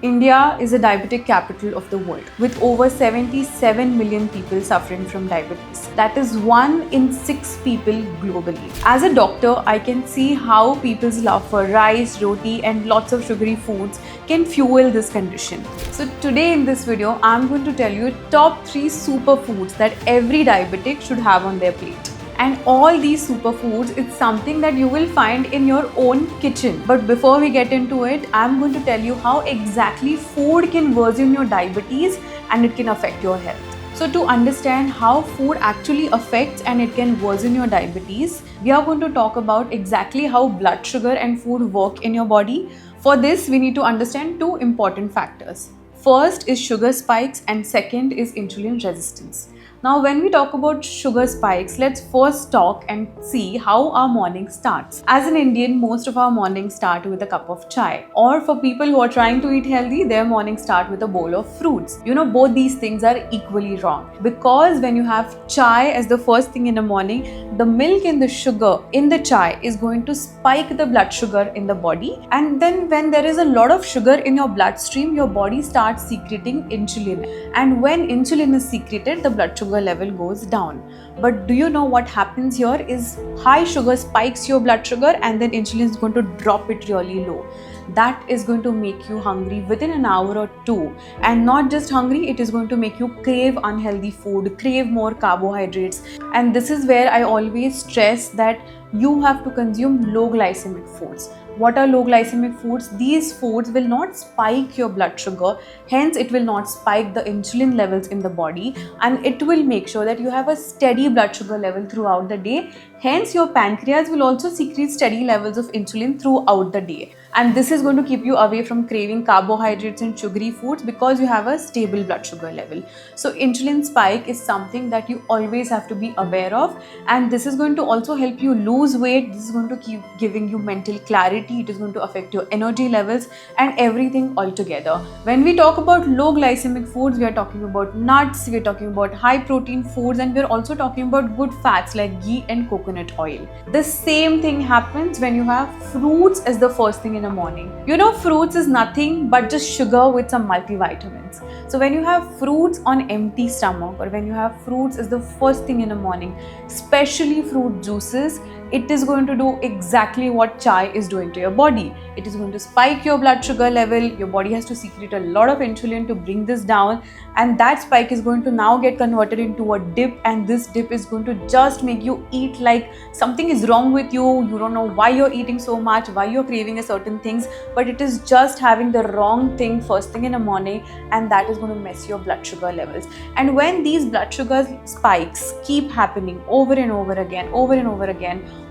India is a diabetic capital of the world with over 77 million people suffering from diabetes. That is 1 in 6 people globally. As a doctor, I can see how people's love for rice, roti, and lots of sugary foods can fuel this condition. So today in this video, I'm going to tell you top 3 superfoods that every diabetic should have on their plate. And all these superfoods, it's something that you will find in your own kitchen. But before we get into it, I'm going to tell you how exactly food can worsen your diabetes and it can affect your health. So to understand how food actually affects and it can worsen your diabetes, we are going to talk about exactly how blood sugar and food work in your body. For this, we need to understand 2 important factors. First is sugar spikes and second is insulin resistance. Now, when we talk about sugar spikes, let's first talk and see how our morning starts. As an Indian, most of our mornings start with a cup of chai. Or for people who are trying to eat healthy, their mornings start with a bowl of fruits. You know, both these things are equally wrong. Because when you have chai as the first thing in the morning, the milk and the sugar in the chai is going to spike the blood sugar in the body. And then when there is a lot of sugar in your bloodstream, your body starts secreting insulin. And when insulin is secreted, the blood sugar level goes down. But do you know what happens here is high sugar spikes your blood sugar and then insulin is going to drop it really low. That is going to make you hungry within an hour or 2. And not just hungry, it is going to make you crave unhealthy food, crave more carbohydrates. And this is where I always stress that you have to consume low glycemic foods. What are low glycemic foods? These foods will not spike your blood sugar, hence it will not spike the insulin levels in the body, and it will make sure that you have a steady blood sugar level throughout the day. Hence your pancreas will also secrete steady levels of insulin throughout the day. And this is going to keep you away from craving carbohydrates and sugary foods because you have a stable blood sugar level. So insulin spike is something that you always have to be aware of, and this is going to also help you lose weight. This is going to keep giving you mental clarity. It is going to affect your energy levels and everything altogether. When we talk about low glycemic foods, we are talking about nuts, we are talking about high protein foods, and we are also talking about good fats like ghee and coconut oil. The same thing happens when you have fruits as the first thing in the morning. You know, fruits is nothing but just sugar with some multivitamins. So when you have fruits on empty stomach, or when you have fruits as the first thing in the morning, especially fruit juices, it is going to do exactly what chai is doing to your body. It is going to spike your blood sugar level. Your body has to secrete a lot of insulin to bring this down, and that spike is going to now get converted into a dip, and this dip is going to just make you eat like something is wrong with you. You don't know why you're eating so much, why you're craving a certain things, but it is just having the wrong thing first thing in the morning, and that is going to mess your blood sugar levels. And when these blood sugar spikes keep happening over and over again,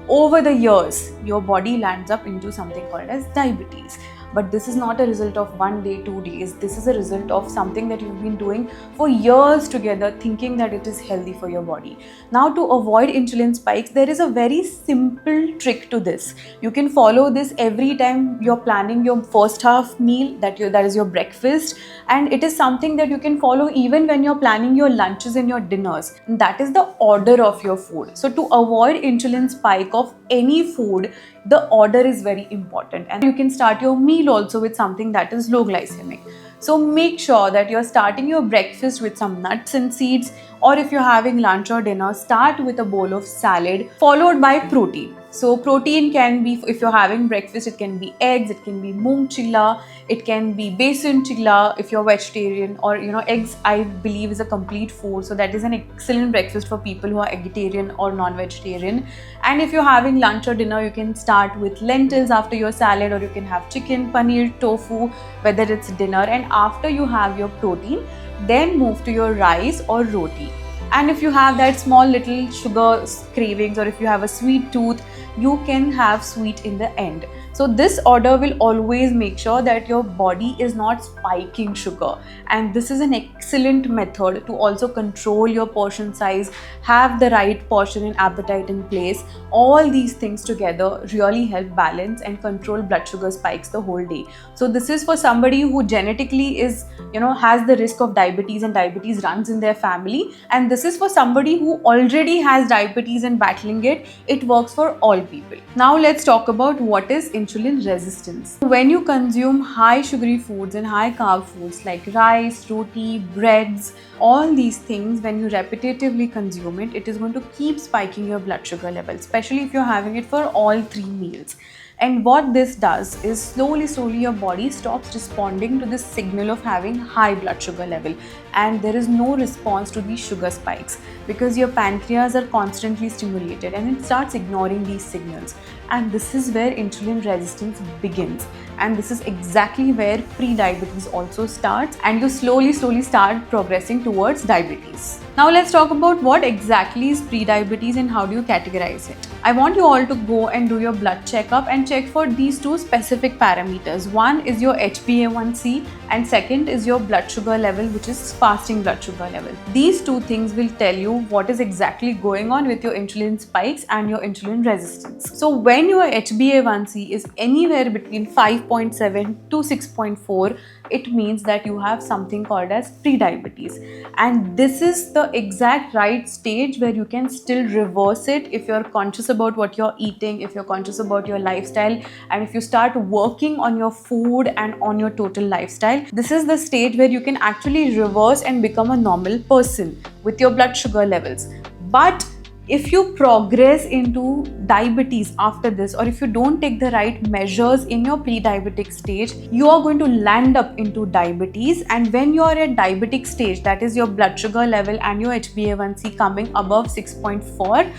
over the years, your body lands up into something called as diabetes. But this is not a result of 1 day, 2 days. This is a result of something that you've been doing for years together, thinking that it is healthy for your body. Now, to avoid insulin spikes, there is a very simple trick to this. You can follow this every time you're planning your first half meal, that is your breakfast, and it is something that you can follow even when you're planning your lunches and your dinners. And that is the order of your food. So to avoid insulin spike of any food, the order is very important, and you can start your meal also with something that is low glycemic. So make sure that you're starting your breakfast with some nuts and seeds, or if you're having lunch or dinner, start with a bowl of salad followed by protein. So protein can be, if you're having breakfast, it can be eggs, it can be moong chilla, it can be besan chilla if you're vegetarian, or eggs I believe is a complete food, so that is an excellent breakfast for people who are vegetarian or non-vegetarian. And if you're having lunch or dinner, you can start with lentils after your salad, or you can have chicken, paneer, tofu, whether it's dinner. And after you have your protein, then move to your rice or roti. And if you have that small little sugar cravings, or if you have a sweet tooth, you can have sweet in the end. So this order will always make sure that your body is not spiking sugar, and this is an excellent method to also control your portion size, have the right portion and appetite in place. All these things together really help balance and control blood sugar spikes the whole day. So this is for somebody who genetically is has the risk of diabetes and diabetes runs in their family, and this is for somebody who already has diabetes and battling it. It works for all people. Now let's talk about what is insulin resistance. When you consume high sugary foods and high carb foods like rice, roti, breads, all these things, when you repetitively consume it, it is going to keep spiking your blood sugar level, especially if you're having it for all 3 meals. And what this does is slowly your body stops responding to this signal of having high blood sugar level, and there is no response to these sugar spikes because your pancreas are constantly stimulated and it starts ignoring these signals. And this is where insulin resistance begins, and this is exactly where pre-diabetes also starts, and you slowly start progressing towards diabetes. Now let's talk about what exactly is pre-diabetes and how do you categorize it. I want you all to go and do your blood checkup and check for these 2 specific parameters. One is your HbA1c and second is your blood sugar level, which is fasting blood sugar level. These 2 things will tell you what is exactly going on with your insulin spikes and your insulin resistance. So when your HbA1c is anywhere between 5.7 to 6.4, it means that you have something called as pre-diabetes, and this is the exact right stage where you can still reverse it if you're conscious about what you're eating, if you're conscious about your lifestyle, and if you start working on your food and on your total lifestyle. This is the stage where you can actually reverse and become a normal person with your blood sugar levels. But if you progress into diabetes after this, or if you don't take the right measures in your pre-diabetic stage, you are going to land up into diabetes. And when you are at diabetic stage, that is your blood sugar level and your HbA1c coming above 6.4,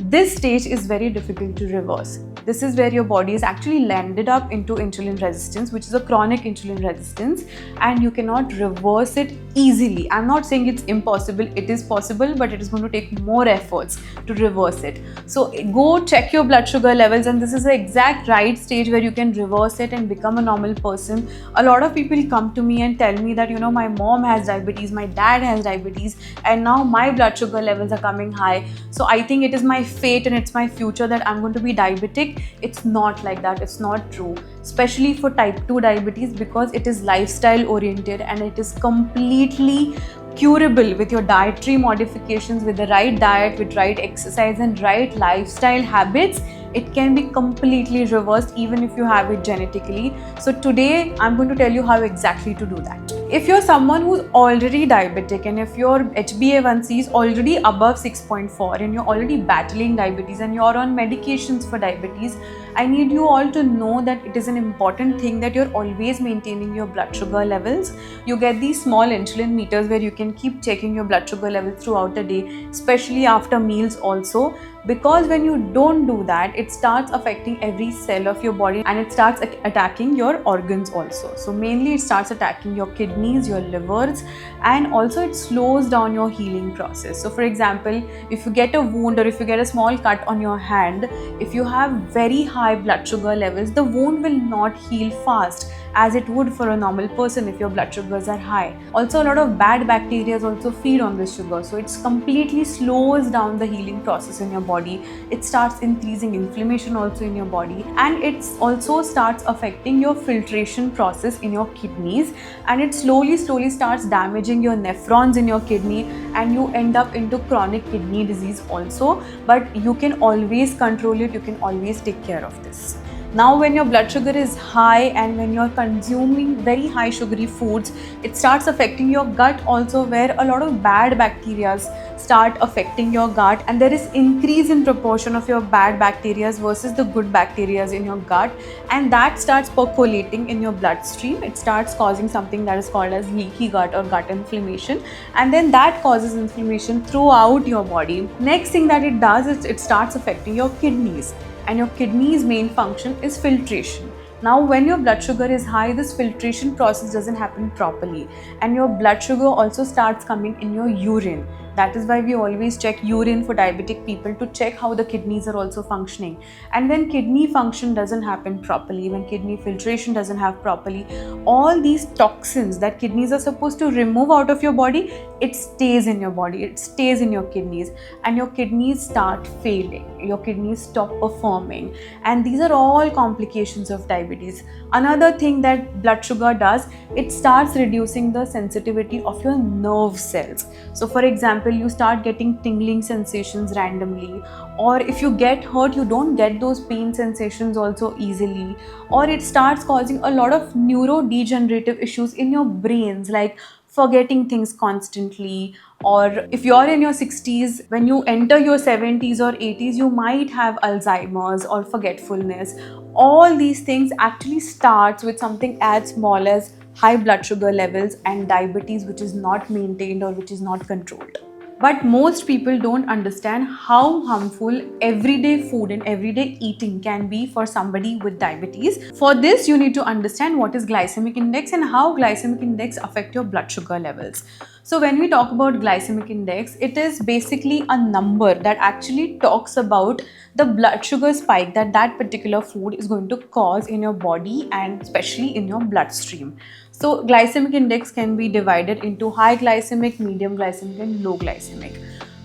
this stage is very difficult to reverse. This is where your body is actually landed up into insulin resistance, which is a chronic insulin resistance, and you cannot reverse it easily. I'm not saying it's impossible, it is possible, but it is going to take more efforts to reverse it. So go check your blood sugar levels, and this is the exact right stage where you can reverse it and become a normal person. A lot of people come to me and tell me that, my mom has diabetes, my dad has diabetes, and now my blood sugar levels are coming high. So I think it is my fate and it's my future that I'm going to be diabetic. It's not like that. It's not true, especially for type 2 diabetes, because it is lifestyle oriented and it is completely curable with your dietary modifications, with the right diet, with right exercise and right lifestyle habits. It can be completely reversed even if you have it genetically. So today I'm going to tell you how exactly to do that. If you're someone who's already diabetic and if your HbA1c is already above 6.4 and you're already battling diabetes and you're on medications for diabetes, I need you all to know that it is an important thing that you're always maintaining your blood sugar levels. You get these small insulin meters where you can keep checking your blood sugar levels throughout the day, especially after meals also, because when you don't do that, it starts affecting every cell of your body and it starts attacking your organs also. So mainly it starts attacking your kidneys, your livers, and also it slows down your healing process. So for example, if you get a wound or if you get a small cut on your hand, if you have very high blood sugar levels, the wound will not heal fast as it would for a normal person if your blood sugars are high. Also, a lot of bad bacteria also feed on this sugar, so it completely slows down the healing process in your body. It starts increasing inflammation also in your body, and it also starts affecting your filtration process in your kidneys, and it slowly starts damaging your nephrons in your kidney, and you end up into chronic kidney disease also. But you can always control it, you can always take care of this. Now when your blood sugar is high and when you're consuming very high sugary foods, it starts affecting your gut also, where a lot of bad bacteria start affecting your gut, and there is increase in proportion of your bad bacteria versus the good bacteria in your gut, and that starts percolating in your bloodstream. It starts causing something that is called as leaky gut or gut inflammation, and then that causes inflammation throughout your body. Next thing that it does is it starts affecting your kidneys, and your kidney's main function is filtration. Now when your blood sugar is high, this filtration process doesn't happen properly, and your blood sugar also starts coming in your urine. That is why we always check urine for diabetic people to check how the kidneys are also functioning. And when kidney function doesn't happen properly, when kidney filtration doesn't happen properly, all these toxins that kidneys are supposed to remove out of your body, it stays in your body, it stays in your kidneys, and your kidneys start failing, your kidneys stop performing, and these are all complications of diabetes. Another thing that blood sugar does, it starts reducing the sensitivity of your nerve cells. So for example, you start getting tingling sensations randomly, or if you get hurt, you don't get those pain sensations also easily, or it starts causing a lot of neurodegenerative issues in your brains, like forgetting things constantly. Or if you're in your 60s, when you enter your 70s or 80s, you might have Alzheimer's or forgetfulness. All these things actually starts with something as small as high blood sugar levels and diabetes, which is not maintained or which is not controlled. But most people don't understand how harmful everyday food and everyday eating can be for somebody with diabetes. For this, you need to understand what is glycemic index and how glycemic index affect your blood sugar levels. So when we talk about glycemic index, it is basically a number that actually talks about the blood sugar spike that that particular food is going to cause in your body and especially in your bloodstream. So glycemic index can be divided into high glycemic, medium glycemic and low glycemic.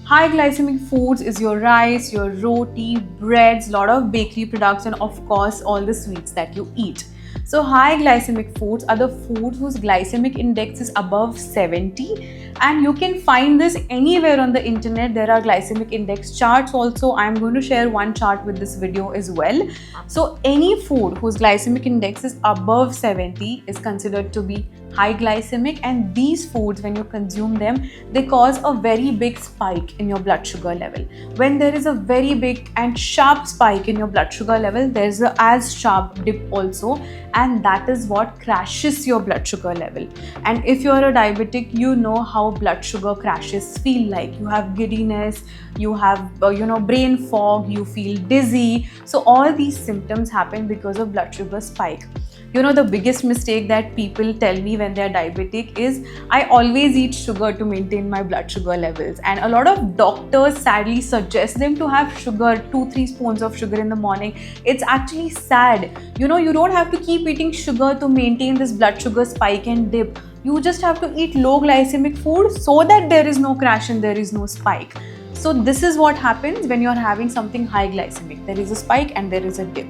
High glycemic foods is your rice, your roti, breads, lot of bakery products, and of course all the sweets that you eat. So high glycemic foods are the foods whose glycemic index is above 70, and you can find this anywhere on the internet. There are glycemic index charts also. I'm going to share one chart with this video as well. So any food whose glycemic index is above 70 is considered to be high glycemic, and these foods, when you consume them, they cause a very big spike in your blood sugar level. When there is a very big and sharp spike in your blood sugar level, there's a as sharp dip also, and that is what crashes your blood sugar level. And if you're a diabetic, you know how blood sugar crashes feel like. You have giddiness, you have brain fog, you feel dizzy. So all these symptoms happen because of blood sugar spike. The biggest mistake that people tell me when they're diabetic is, I always eat sugar to maintain my blood sugar levels. And a lot of doctors sadly suggest them to have sugar, 2-3 spoons of sugar in the morning. It's actually sad. You don't have to keep eating sugar to maintain this blood sugar spike and dip. You just have to eat low glycemic food so that there is no crash and there is no spike. So this is what happens when you're having something high glycemic. There is a spike and there is a dip.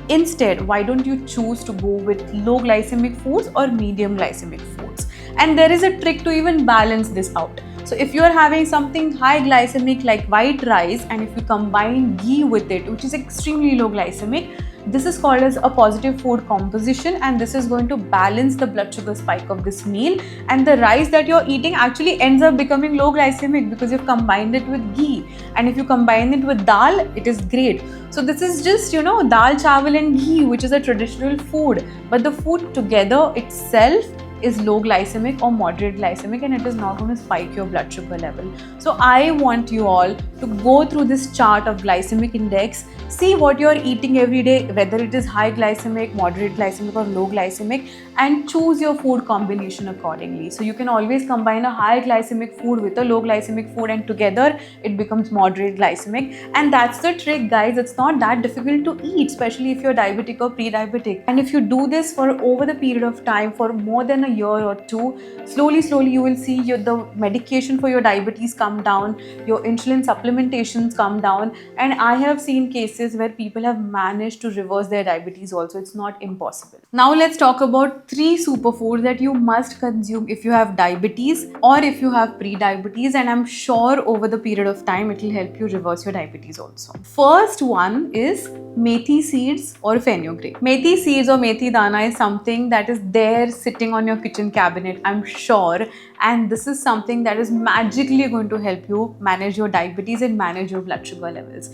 Instead, why don't you choose to go with low glycemic foods or medium glycemic foods? And there is a trick to even balance this out. So if you are having something high glycemic like white rice, and if you combine ghee with it, which is extremely low glycemic, this is called as a positive food composition, and this is going to balance the blood sugar spike of this meal. And the rice that you're eating actually ends up becoming low glycemic because you've combined it with ghee. And if you combine it with dal, it is great. So this is just, dal, chawal and ghee, which is a traditional food. But the food together itself is low glycemic or moderate glycemic, and it is not going to spike your blood sugar level. So I want you all to go through this chart of glycemic index, see what you're eating every day, whether it is high glycemic, moderate glycemic or low glycemic, and choose your food combination accordingly. So you can always combine a high glycemic food with a low glycemic food, and together it becomes moderate glycemic. And that's the trick, guys. It's not that difficult to eat, especially if you're diabetic or pre-diabetic. And if you do this for over the period of time, for more than a year or two, slowly you will see the medication for your diabetes come down, your insulin supplementations come down, and I have seen cases where people have managed to reverse their diabetes also. It's not impossible. Now let's talk about 3 superfoods that you must consume if you have diabetes or if you have pre-diabetes, and I'm sure over the period of time it will help you reverse your diabetes also. First one is methi seeds or fenugreek. Methi seeds or methi dana is something that is there sitting on your kitchen cabinet, I'm sure, and this is something that is magically going to help you manage your diabetes and manage your blood sugar levels.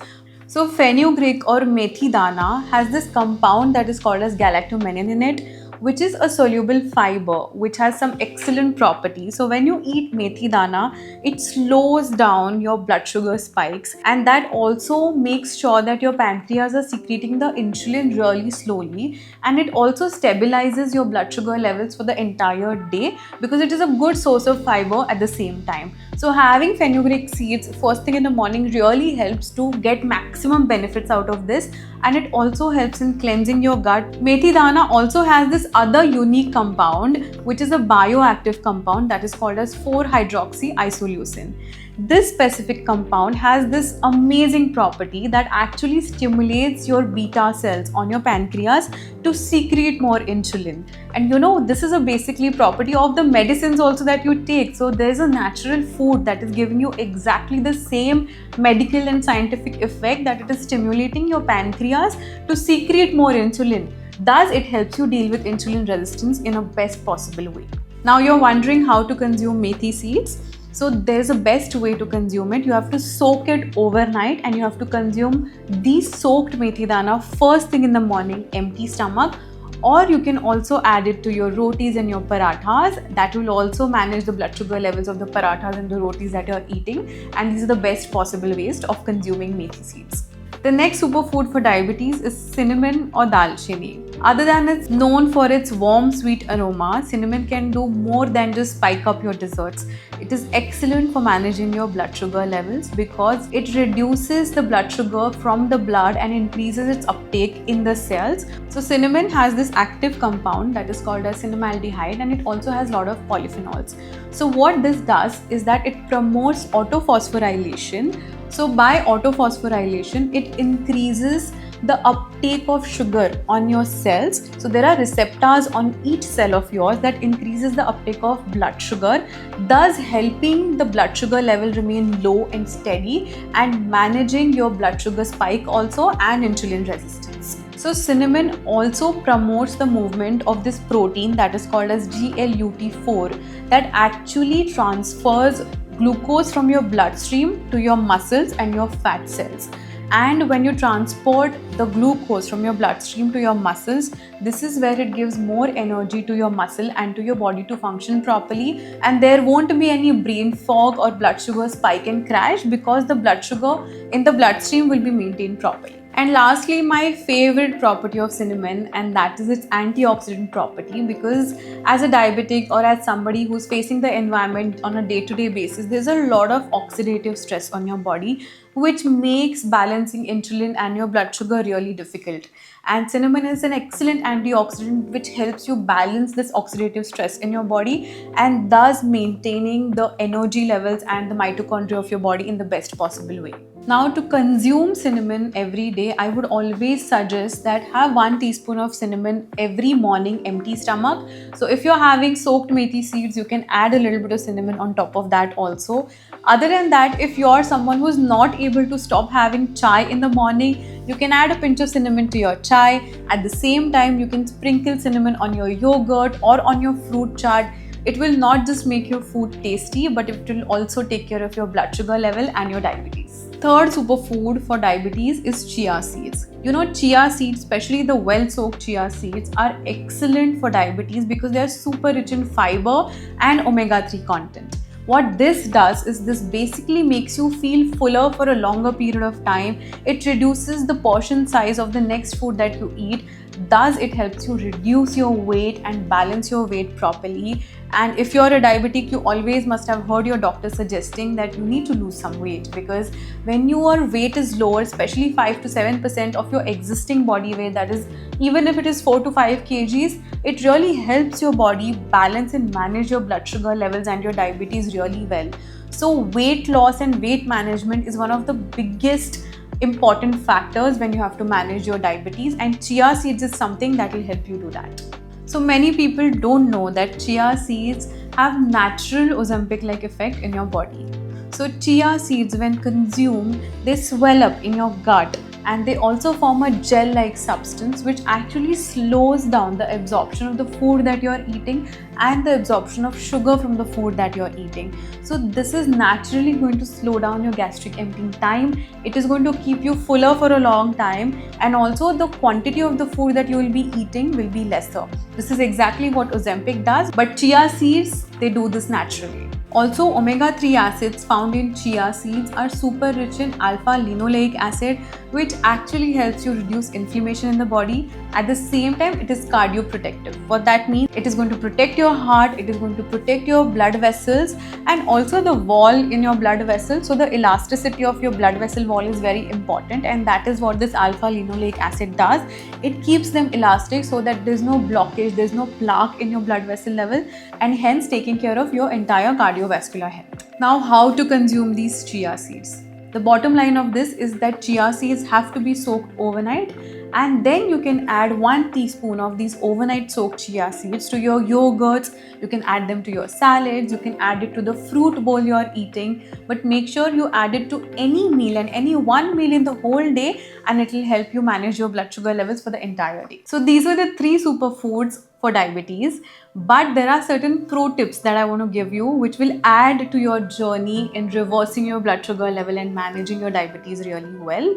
So fenugreek or methi dana has this compound that is called as galactomannan in it, which is a soluble fiber which has some excellent properties. So when you eat methi dana, it slows down your blood sugar spikes, and that also makes sure that your pancreas are secreting the insulin really slowly, and it also stabilizes your blood sugar levels for the entire day because it is a good source of fiber at the same time. So having fenugreek seeds first thing in the morning really helps to get maximum benefits out of this, and it also helps in cleansing your gut. Methi dana also has this other unique compound, which is a bioactive compound that is called as 4-hydroxyisoleucine. This specific compound has this amazing property that actually stimulates your beta cells on your pancreas to secrete more insulin. And you know, this is a basically property of the medicines also that you take. So there's a natural food that is giving you exactly the same medical and scientific effect, that it is stimulating your pancreas to secrete more insulin. Thus, it helps you deal with insulin resistance in a best possible way. Now you're wondering how to consume methi seeds. So there's a best way to consume it. You have to soak it overnight, and you have to consume these soaked methi dana first thing in the morning, empty stomach. Or you can also add it to your rotis and your parathas. That will also manage the blood sugar levels of the parathas and the rotis that you're eating. And these are the best possible ways of consuming methi seeds. The next superfood for diabetes is cinnamon or dalchini. Other than it's known for its warm, sweet aroma, cinnamon can do more than just spike up your desserts. It is excellent for managing your blood sugar levels because it reduces the blood sugar from the blood and increases its uptake in the cells. So cinnamon has this active compound that is called as cinnamaldehyde, and it also has a lot of polyphenols. So what this does is that it promotes autophosphorylation. So by autophosphorylation, it increases the uptake of sugar on your cells. So there are receptors on each cell of yours that increases the uptake of blood sugar, thus helping the blood sugar level remain low and steady, and managing your blood sugar spike also and insulin resistance. So cinnamon also promotes the movement of this protein that is called as GLUT4, that actually transfers glucose from your bloodstream to your muscles and your fat cells. And when you transport the glucose from your bloodstream to your muscles, this is where it gives more energy to your muscle and to your body to function properly, and there won't be any brain fog or blood sugar spike and crash because the blood sugar in the bloodstream will be maintained properly. And lastly, my favorite property of cinnamon, and that is its antioxidant property, because as a diabetic or as somebody who's facing the environment on a day-to-day basis, there's a lot of oxidative stress on your body, which makes balancing insulin and your blood sugar really difficult. And cinnamon is an excellent antioxidant which helps you balance this oxidative stress in your body, and thus maintaining the energy levels and the mitochondria of your body in the best possible way. Now, to consume cinnamon every day, I would always suggest that have 1 teaspoon of cinnamon every morning, empty stomach. So if you're having soaked methi seeds, you can add a little bit of cinnamon on top of that also. Other than that, if you're someone who's not able to stop having chai in the morning, you can add a pinch of cinnamon to your chai. At the same time, you can sprinkle cinnamon on your yogurt or on your fruit chaat. It will not just make your food tasty, but it will also take care of your blood sugar level and your diabetes. Third superfood for diabetes is chia seeds. You know, chia seeds, especially the well-soaked chia seeds, are excellent for diabetes because they are super rich in fiber and omega-3 content. What this does is this basically makes you feel fuller for a longer period of time. It reduces the portion size of the next food that you eat. Thus, it helps you reduce your weight and balance your weight properly. And if you're a diabetic, you always must have heard your doctor suggesting that you need to lose some weight, because when your weight is lower, especially 5 to 7% of your existing body weight, that is, even if it is 4 to 5 kgs, it really helps your body balance and manage your blood sugar levels and your diabetes really well. So weight loss and weight management is one of the biggest important factors when you have to manage your diabetes, and chia seeds is something that will help you do that. So many people don't know that chia seeds have natural Ozempic-like effect in your body. So chia seeds, when consumed, they swell up in your gut, and they also form a gel-like substance which actually slows down the absorption of the food that you're eating and the absorption of sugar from the food that you're eating. So this is naturally going to slow down your gastric emptying time. It is going to keep you fuller for a long time, and also the quantity of the food that you will be eating will be lesser. This is exactly what Ozempic does, but chia seeds, they do this naturally. Also, omega-3 acids found in chia seeds are super rich in alpha-linoleic acid, which actually helps you reduce inflammation in the body. At the same time, it is cardioprotective. What that means, it is going to protect your heart, it is going to protect your blood vessels and also the wall in your blood vessel. So the elasticity of your blood vessel wall is very important, and that is what this alpha-linoleic acid does. It keeps them elastic so that there's no blockage, there's no plaque in your blood vessel level, and hence taking care of your entire cardiovascular health. Now, how to consume these chia seeds? The bottom line of this is that chia seeds have to be soaked overnight, and then you can add 1 teaspoon of these overnight soaked chia seeds to your yogurts. You can add them to your salads, you can add it to the fruit bowl you are eating, but make sure you add it to any meal and any one meal in the whole day, and it will help you manage your blood sugar levels for the entire day. So these were the 3 superfoods for diabetes, but there are certain pro tips that I want to give you which will add to your journey in reversing your blood sugar level and managing your diabetes really well.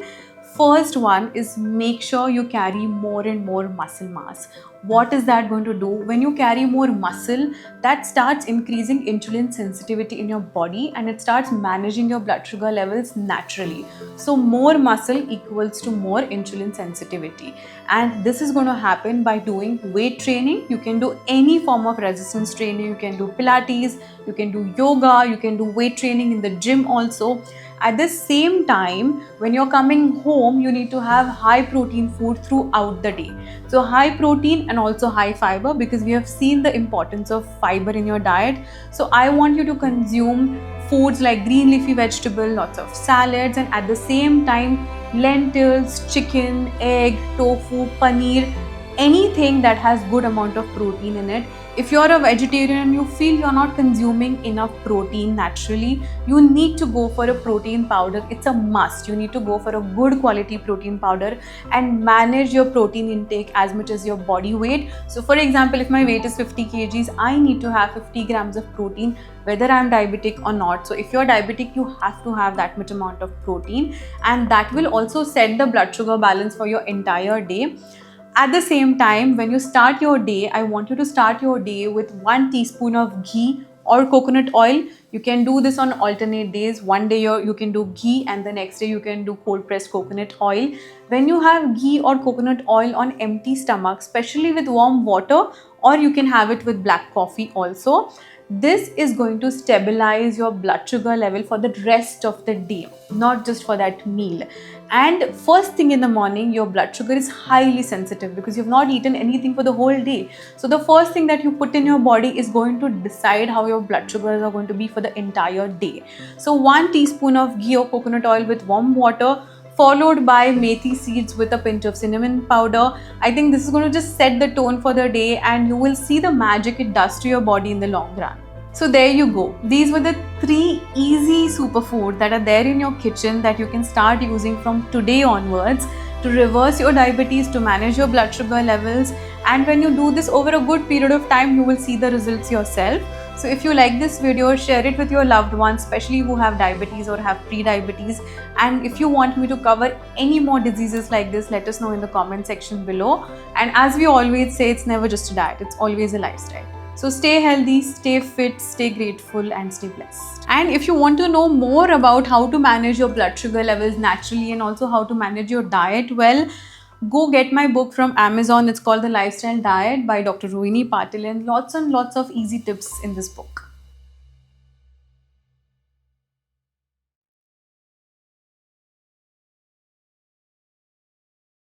First one is, make sure you carry more and more muscle mass. What is that going to do? When you carry more muscle, that starts increasing insulin sensitivity in your body and it starts managing your blood sugar levels naturally. So more muscle equals to more insulin sensitivity, and this is going to happen by doing weight training. You can do any form of resistance training, you can do Pilates, you can do yoga, you can do weight training in the gym also. At the same time, when you're coming home, you need to have high protein food throughout the day. So high protein and also high fiber, because we have seen the importance of fiber in your diet. So I want you to consume foods like green leafy vegetable, lots of salads, and at the same time lentils, chicken, egg, tofu, paneer, anything that has good amount of protein in it. If you're a vegetarian and you feel you're not consuming enough protein naturally, you need to go for a protein powder. It's a must. You need to go for a good quality protein powder and manage your protein intake as much as your body weight. So for example, if my weight is 50 kgs, I need to have 50 grams of protein whether I'm diabetic or not. So if you're diabetic, you have to have that much amount of protein, and that will also set the blood sugar balance for your entire day. At the same time, when you start your day, I want you to start your day with 1 teaspoon of ghee or coconut oil. You can do this on alternate days. One day you can do ghee and the next day you can do cold pressed coconut oil. When you have ghee or coconut oil on empty stomach, especially with warm water, or you can have it with black coffee also, this is going to stabilize your blood sugar level for the rest of the day, not just for that meal. And first thing in the morning, your blood sugar is highly sensitive because you've not eaten anything for the whole day. So the first thing that you put in your body is going to decide how your blood sugars are going to be for the entire day. So 1 teaspoon of ghee or coconut oil with warm water, followed by methi seeds with a pinch of cinnamon powder. I think this is going to just set the tone for the day, and you will see the magic it does to your body in the long run. So there you go. These were the 3 easy superfoods that are there in your kitchen that you can start using from today onwards to reverse your diabetes, to manage your blood sugar levels. And when you do this over a good period of time, you will see the results yourself. So if you like this video, share it with your loved ones, especially who have diabetes or have pre-diabetes. And if you want me to cover any more diseases like this, let us know in the comment section below. And as we always say, it's never just a diet, it's always a lifestyle. So stay healthy, stay fit, stay grateful, and stay blessed. And if you want to know more about how to manage your blood sugar levels naturally and also how to manage your diet well, go get my book from Amazon. It's called The Lifestyle Diet by Dr. Rohini Patil, and lots of easy tips in this book.